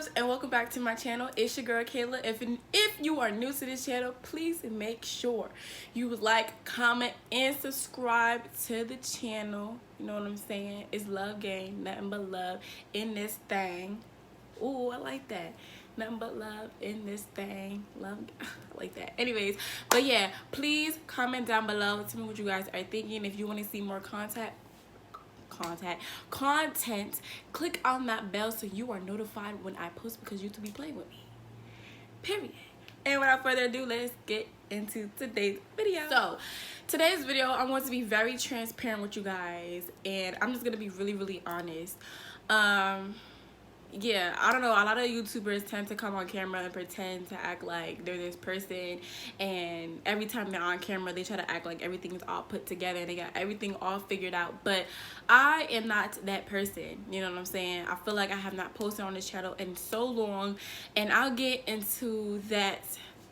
loves, and welcome back to my channel. It's your girl Kayla. If you are new to this channel, please make sure you like, comment, and subscribe to the channel. You know what I'm saying? It's love game, nothing but love in this thing. Ooh, I like that. Nothing but love in this thing. Love, I like that. Anyways, but yeah, please comment down below. Tell me what you guys are thinking. If you want to see more content, click on that bell so you are notified when I post, because YouTube be playing with me, period. And without further ado, let's get into today's video. So today's video, I want to be very transparent with you guys, and I'm just gonna be really honest. Yeah, I don't know, a lot of YouTubers tend to come on camera and pretend to act like they're this person, and every time they're on camera they try to act like everything is all put together and they got everything all figured out. But I am not that person, you know what I'm saying? I feel like I have not posted on this channel in so long, and I'll get into that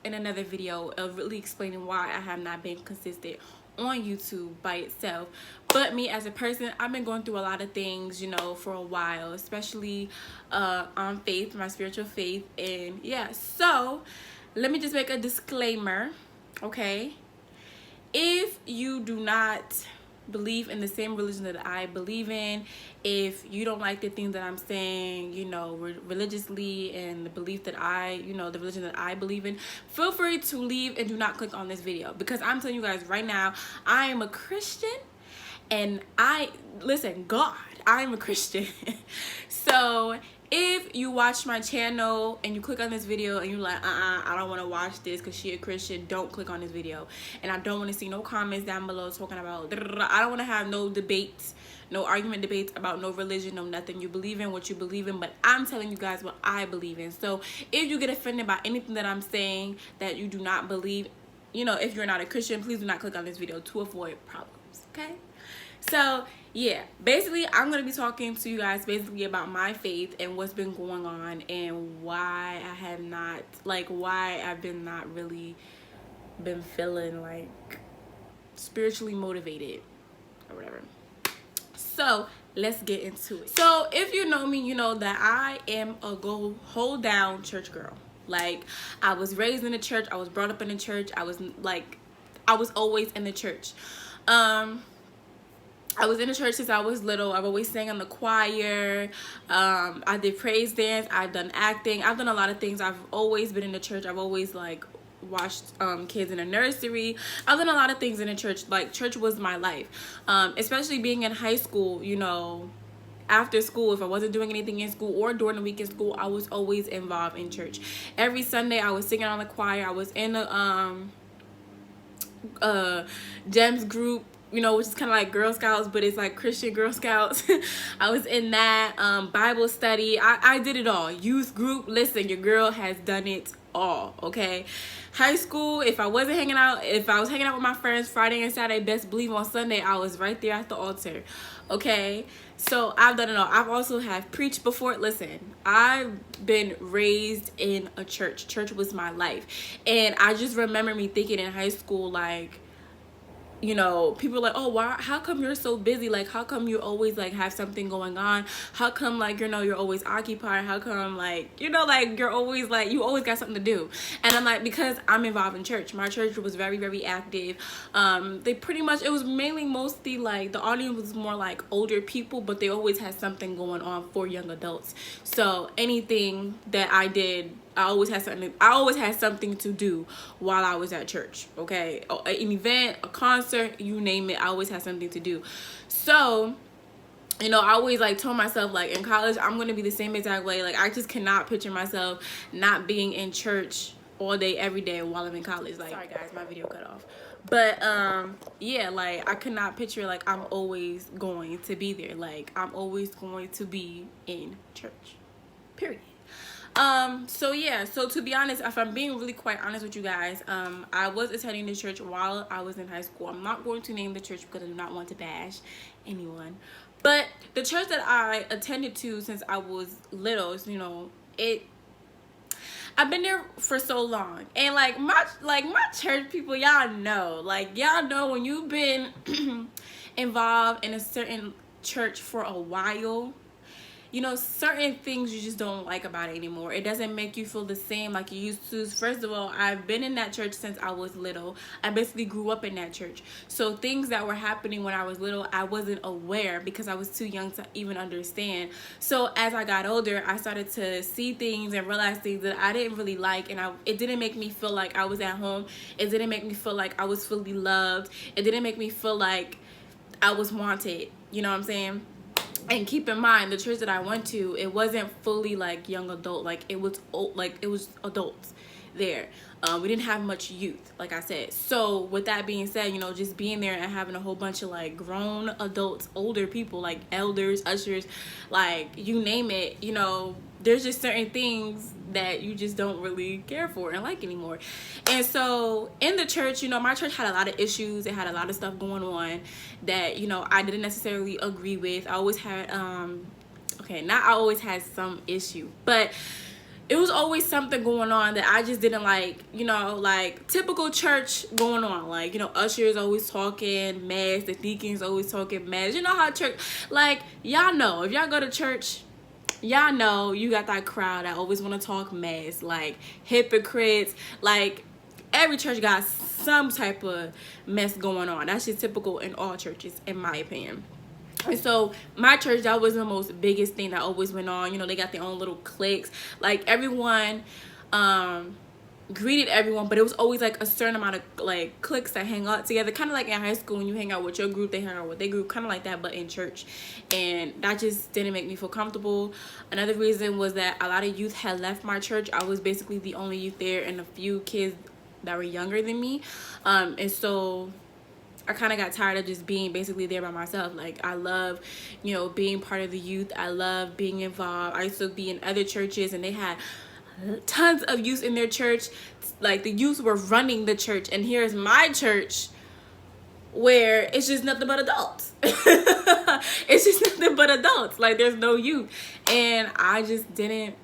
in another video of really explaining why I have not been consistent on YouTube by itself. But me as a person, I've been going through a lot of things, you know, for a while, especially on faith, my spiritual faith. And yeah, so let me just make a disclaimer, okay? If you do not believe in the same religion that I believe in, if you don't like the things that I'm saying, you know, religiously, and the belief that the religion that I believe in, feel free to leave and do not click on this video, because I'm telling you guys right now, I am a Christian, and God, I'm a Christian. So if you watch my channel and you click on this video and you're like, I don't want to watch this because she a Christian, don't click on this video. And I don't want to see no comments down below talking about, I don't want to have no debates, no argument debates about no religion, no nothing. You believe in what you believe in, but I'm telling you guys what I believe in. So if you get offended by anything that I'm saying that you do not believe, you know, if you're not a Christian, please do not click on this video to avoid problems, okay? So yeah, basically I'm gonna be talking to you guys basically about my faith and what's been going on, and why I've not really been feeling like spiritually motivated or whatever. So let's get into it. So if you know me, you know that I am a hold down church girl. Like, I was raised in the church, I was brought up in the church, I was always in the church. I was in the church since I was little. I've always sang in the choir. I did praise dance. I've done acting. I've done a lot of things. I've always been in the church. I've always like watched kids in a nursery. I've done a lot of things in the church. Like, church was my life. Especially being in high school, you know, after school, if I wasn't doing anything in school or during the week in school, I was always involved in church. Every Sunday I was singing on the choir. I was in a GEMS group, you know, which is kind of like Girl Scouts, but it's like Christian Girl Scouts. I was in that. Bible study. I did it all. Youth group. Listen, your girl has done it all, okay? High school, if I was hanging out with my friends Friday and Saturday, best believe on Sunday I was right there at the altar, okay? So I've done it all. I've also have preached before. Listen, I've been raised in a church. Church was my life. And I just remember me thinking in high school, like, you know, people are like, oh, why, how come you're so busy? Like, how come you always like have something going on? How come, like, you know, you're always occupied? How come, like, you know, like, you're always like, you always got something to do? And I'm like, because I'm involved in church. My church was very active. They pretty much, it was mostly like, the audience was more like older people, but they always had something going on for young adults. So anything that I did, I always had something to do while I was at church, okay? An event, a concert, you name it, I always had something to do. So, you know, I always like told myself, like, in college I'm gonna be the same exact way. Like, I just cannot picture myself not being in church all day every day while I'm in college. Like, sorry guys, my video cut off. But yeah, like, I could not picture like I'm always going to be there. Like, I'm always going to be in church, period. So yeah, so to be honest, if I'm being really quite honest with you guys, I was attending the church while I was in high school. I'm not going to name the church because I do not want to bash anyone, but the church that I attended to since I was little, you know, I've been there for so long, and like my church people, y'all know when you've been involved in a certain church for a while, you know, certain things you just don't like about it anymore. It doesn't make you feel the same like you used to. First of all, I've been in that church since I was little. I basically grew up in that church. So things that were happening when I was little, I wasn't aware because I was too young to even understand. So as I got older, I started to see things and realize things that I didn't really like, and it didn't make me feel like I was at home. It didn't make me feel like I was fully loved. It didn't make me feel like I was wanted. You know what I'm saying? And keep in mind, the church that I went to, it wasn't fully like young adult. Like it was old, like it was adults there. We didn't have much youth, like I said. So with that being said, you know, just being there and having a whole bunch of like grown adults, older people, like elders, ushers, like you name it, you know, there's just certain things that you just don't really care for and like anymore. And so in the church, you know, my church had a lot of issues. It had a lot of stuff going on that, you know, I didn't necessarily agree with. I always had not I always had some issue, but it was always something going on that I just didn't like. You know, like typical church going on, like, you know, ushers always talking mess, the deacons always talking mess. You know how church, like, y'all know, if y'all go to church, y'all know you got that crowd that always want to talk mess, like hypocrites. Like every church got some type of mess going on. That's just typical in all churches, in my opinion. And so my church, that was the most biggest thing that always went on. You know, they got their own little cliques. Like everyone greeted everyone, but it was always like a certain amount of like cliques that hang out together, kind of like in high school when you hang out with your group, they hang out with their group, kind of like that, but in church. And that just didn't make me feel comfortable. Another reason was that a lot of youth had left my church. I was basically the only youth there and a few kids that were younger than me, and so I kind of got tired of just being basically there by myself. Like I love, you know, being part of the youth. I love being involved. I used to be in other churches and they had tons of youth in their church. Like the youth were running the church, and here's my church where it's just nothing but adults. It's just nothing but adults. Like there's no youth, and I just didn't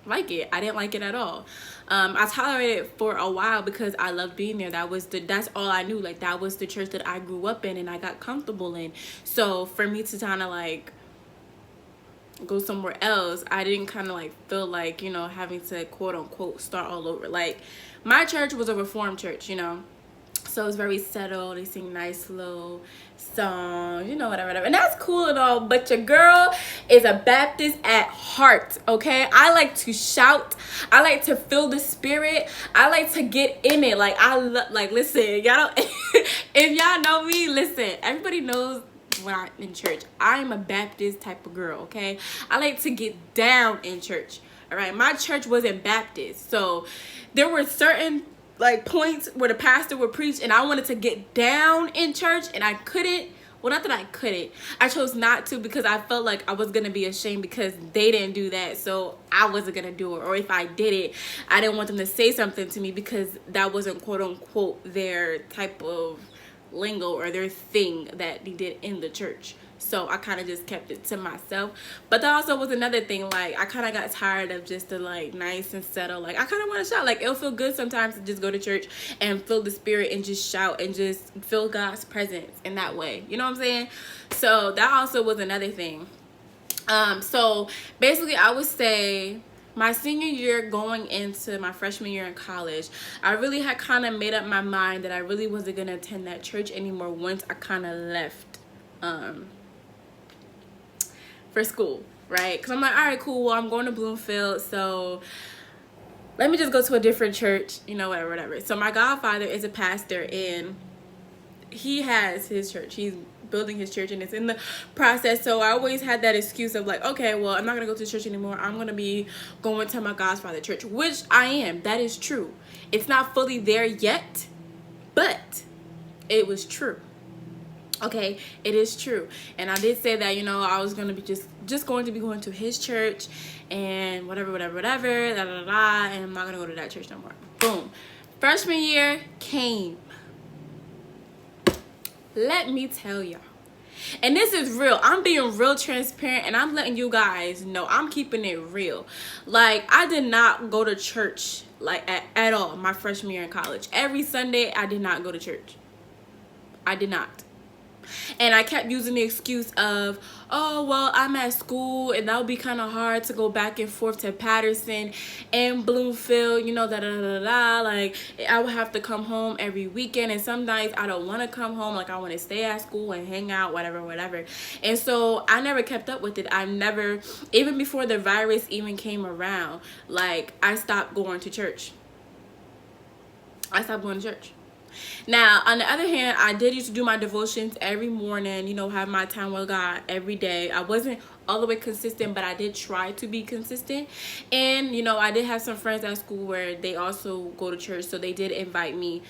like it. I didn't like it at all. I tolerated it for a while because I loved being there. That's all I knew. Like that was the church that I grew up in and I got comfortable in. So for me to kind of like go somewhere else, I didn't kind of like feel like, you know, having to quote unquote start all over. Like my church was a reformed church, you know, so it's very settled. They sing nice little songs, you know, whatever, and that's cool and all, but your girl is a Baptist at heart. Okay, I like to shout, I like to feel the spirit, I like to get in it. Like like listen, y'all don't if y'all know me, listen, everybody knows when I'm in church, I'm a Baptist type of girl. Okay, I like to get down in church. All right, my church wasn't Baptist, so there were certain like points where the pastor would preach and I wanted to get down in church and I couldn't. Well, not that I couldn't, I chose not to because I felt like I was gonna be ashamed because they didn't do that, so I wasn't gonna do it. Or if I did it, I didn't want them to say something to me because that wasn't quote unquote their type of lingo or their thing that they did in the church. So I kind of just kept it to myself. But that also was another thing. Like I kind of got tired of just the like nice and settle. Like I kind of want to shout. Like it'll feel good sometimes to just go to church and feel the spirit and just shout and just feel God's presence in that way. You know what I'm saying? So that also was another thing. So basically I would say my senior year going into my freshman year in college, I really had kind of made up my mind that I really wasn't going to attend that church anymore once I kind of left for school, right? Because I'm like, all right, cool, well, I'm going to Bloomfield, so let me just go to a different church, you know, whatever. So my godfather is a pastor, and he has his church. He's building his church, and it's in the process. So I always had that excuse of like, okay, well, I'm not going to go to church anymore. I'm going to be going to my godfather church, which I am. That is true. It's not fully there yet, but it was true. Okay, it is true. And I did say that, you know, I was going to be just going to be going to his church and whatever, da, da, da, and I'm not going to go to that church no more. Boom. Freshman year came. Let me tell y'all. And this is real. I'm being real transparent, and I'm letting you guys know. I'm keeping it real. Like, I did not go to church, like, at all my freshman year in college. Every Sunday, I did not go to church. I did not. And I kept using the excuse of, oh, well, I'm at school and that would be kind of hard to go back and forth to Patterson and Bloomfield, you know, da da da da. Like, I would have to come home every weekend. And some nights I don't want to come home. Like, I want to stay at school and hang out, whatever, whatever. And so I never kept up with it. I never, even before the virus even came around, like, I stopped going to church. Now, on the other hand, I did used to do my devotions every morning, you know, have my time with God every day. I wasn't all the way consistent, but I did try to be consistent. And, you know, I did have some friends at school where they also go to church, so they did invite me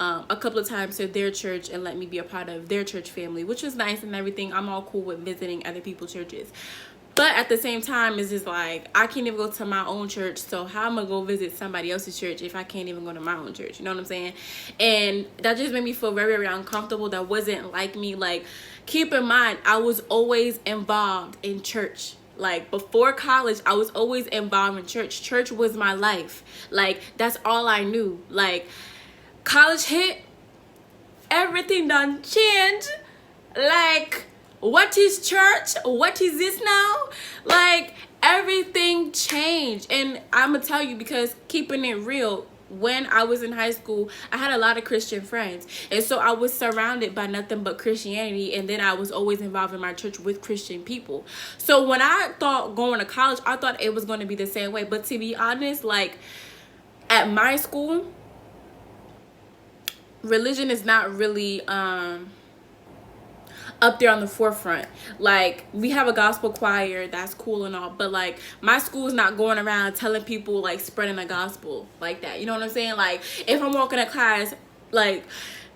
a couple of times to their church and let me be a part of their church family, which was nice and everything. I'm all cool with visiting other people's churches. But at the same time, it's just like, I can't even go to my own church, so how am I going to go visit somebody else's church if I can't even go to my own church? You know what I'm saying? And that just made me feel very, very uncomfortable. That wasn't like me. Like, keep in mind, I was always involved in church. Like, before college, I was always involved in church. Church was my life. Like, that's all I knew. Like, college hit, everything done changed. Like, what is church? What is this now? Like, everything changed. And I'm gonna tell you, because keeping it real, when I was in high school, I had a lot of Christian friends, and so I was surrounded by nothing but Christianity. And then I was always involved in my church with Christian people. So when I thought going to college, I thought it was going to be the same way. But to be honest, like, at my school, religion is not really up there on the forefront. Like, we have a gospel choir, that's cool and all, but like, my school is not going around telling people, like, spreading the gospel like that. You know what I'm saying? Like, if I'm walking to class, like,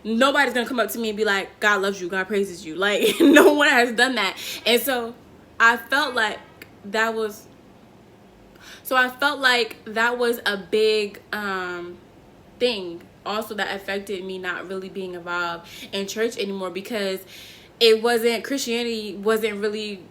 nobody's gonna come up to me and be like, God loves you, God praises you. Like, no one has done that. And so I felt like that was a big thing also that affected me not really being involved in church anymore, because Christianity wasn't really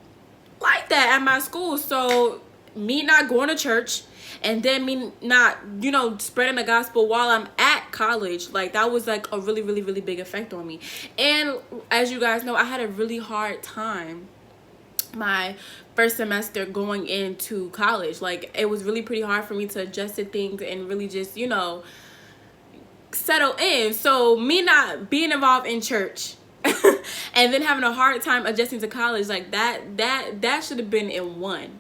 like that at my school. So me not going to church, and then me not, you know, spreading the gospel while I'm at college, like, that was like a really, really, really big effect on me. And as you guys know, I had a really hard time my first semester going into college. Like, it was really pretty hard for me to adjust to things and really just, you know, settle in. So me not being involved in church and then having a hard time adjusting to college, like, that should have been in one.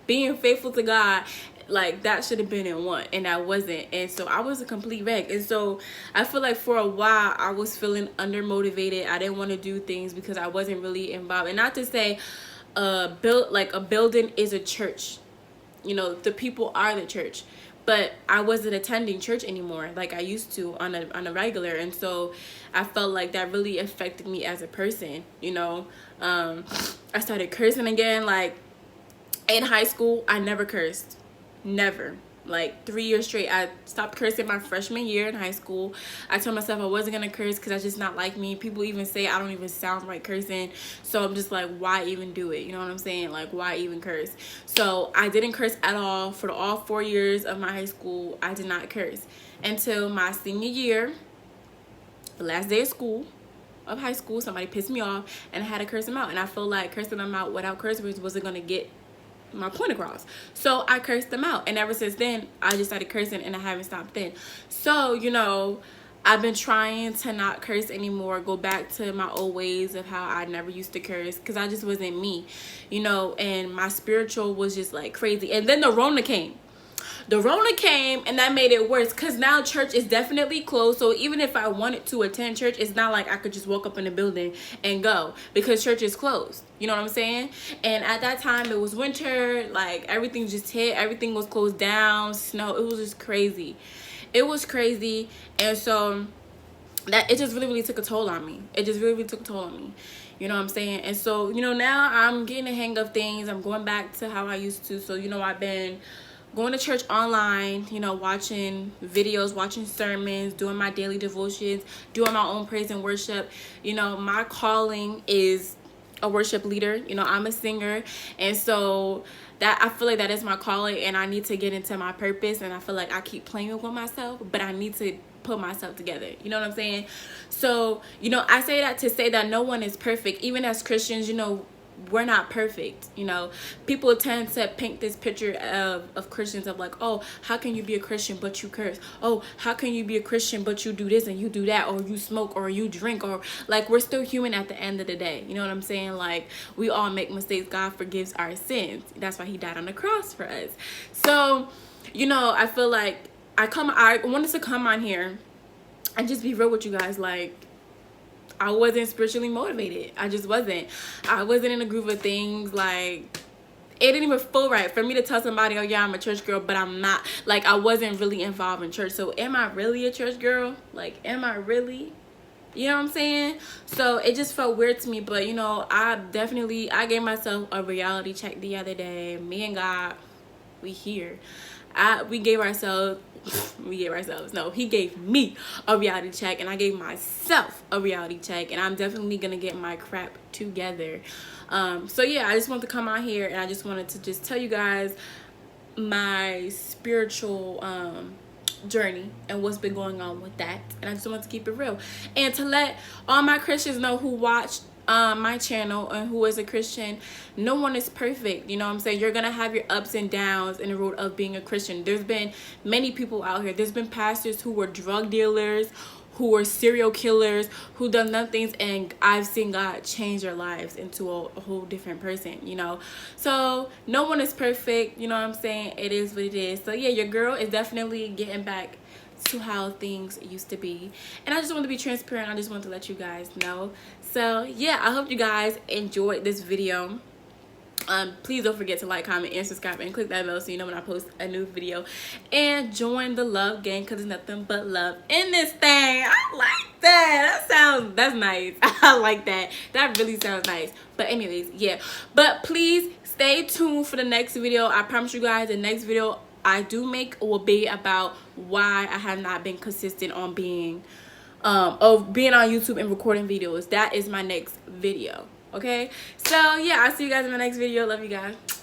Being faithful to God, like, that should have been in one, and I wasn't. And so I was a complete wreck. And so I feel like for a while I was feeling undermotivated. I didn't want to do things because I wasn't really involved. And not to say a building is a church, you know, the people are the church, but I wasn't attending church anymore like I used to on a regular. And so I felt like that really affected me as a person, you know. I started cursing again. Like, in high school, I never cursed. Never. Like, 3 years straight. I stopped cursing my freshman year in high school. I told myself I wasn't going to curse because that's just not like me. People even say I don't even sound like cursing. So I'm just like, why even do it? You know what I'm saying? Like, why even curse? So I didn't curse at all. For all 4 years of my high school, I did not curse. Until my senior year, the last day of high school, somebody pissed me off and I had to curse them out. And I feel like cursing them out without curse words wasn't going to get my point across. So I cursed them out, and ever since then I just started cursing, and I haven't stopped then. So, you know, I've been trying to not curse anymore, go back to my old ways of how I never used to curse, because I just wasn't me, you know. And my spiritual was just like crazy. And then the Rona came, and that made it worse, because now church is definitely closed. So even if I wanted to attend church, it's not like I could just walk up in the building and go, because church is closed. You know what I'm saying? And at that time, it was winter. Like, everything just hit. Everything was closed down. Snow. It was just crazy. It was crazy. And so that it just really, really took a toll on me. It just really, really took a toll on me. You know what I'm saying? And so, you know, now I'm getting the hang of things. I'm going back to how I used to. So, you know, I've been going to church online, you know, watching videos, watching sermons, doing my daily devotions, doing my own praise and worship. You know, my calling is a worship leader. You know, I'm a singer, and so that, I feel like that is my calling, and I need to get into my purpose. And I feel like I keep playing with myself, but I need to put myself together. You know what I'm saying? So, you know, I say that to say that no one is perfect. Even as Christians, you know, we're not perfect. You know, people tend to paint this picture of Christians of like, oh, how can you be a Christian but you curse? Oh, how can you be a Christian but you do this and you do that, or you smoke or you drink, or like, we're still human at the end of the day. You know what I'm saying? Like, we all make mistakes. God forgives our sins. That's why he died on the cross for us. So, you know, I feel like I wanted to come on here and just be real with you guys. Like, I wasn't spiritually motivated. I just wasn't. I wasn't in a group of things. Like, it didn't even feel right for me to tell somebody, oh yeah, I'm a church girl, but I'm not. Like, I wasn't really involved in church. So am I really a church girl? Like, am I really? You know what I'm saying? So it just felt weird to me. But, you know, I gave myself a reality check the other day. Me and God, we here. He gave me a reality check, and I gave myself a reality check, and I'm definitely gonna get my crap together. So yeah, I just wanted to come out here, and I just wanted to just tell you guys my spiritual journey and what's been going on with that. And I just wanted to keep it real, and to let all my Christians know who watched my channel and who is a Christian, no one is perfect. You know what I'm saying? You're gonna have your ups and downs in the road of being a Christian. There's been many people out here. There's been pastors who were drug dealers, who were serial killers, who done dumb things, and I've seen God change their lives into a whole different person, you know? So no one is perfect, you know what I'm saying? It is what it is. So yeah, your girl is definitely getting back to how things used to be, and I just want to be transparent. I just want to let you guys know. So yeah, I hope you guys enjoyed this video. Please don't forget to like, comment, and subscribe, and click that bell so you know when I post a new video, and join the love gang, because there's nothing but love in this thing. I like that. That's nice. I like that. That really sounds nice. But anyways, yeah, but please stay tuned for the next video. I promise you guys, the next video I do make will be about why I have not been consistent on being on YouTube and recording videos. That is my next video. Okay, so yeah, I'll see you guys in my next video. Love you guys.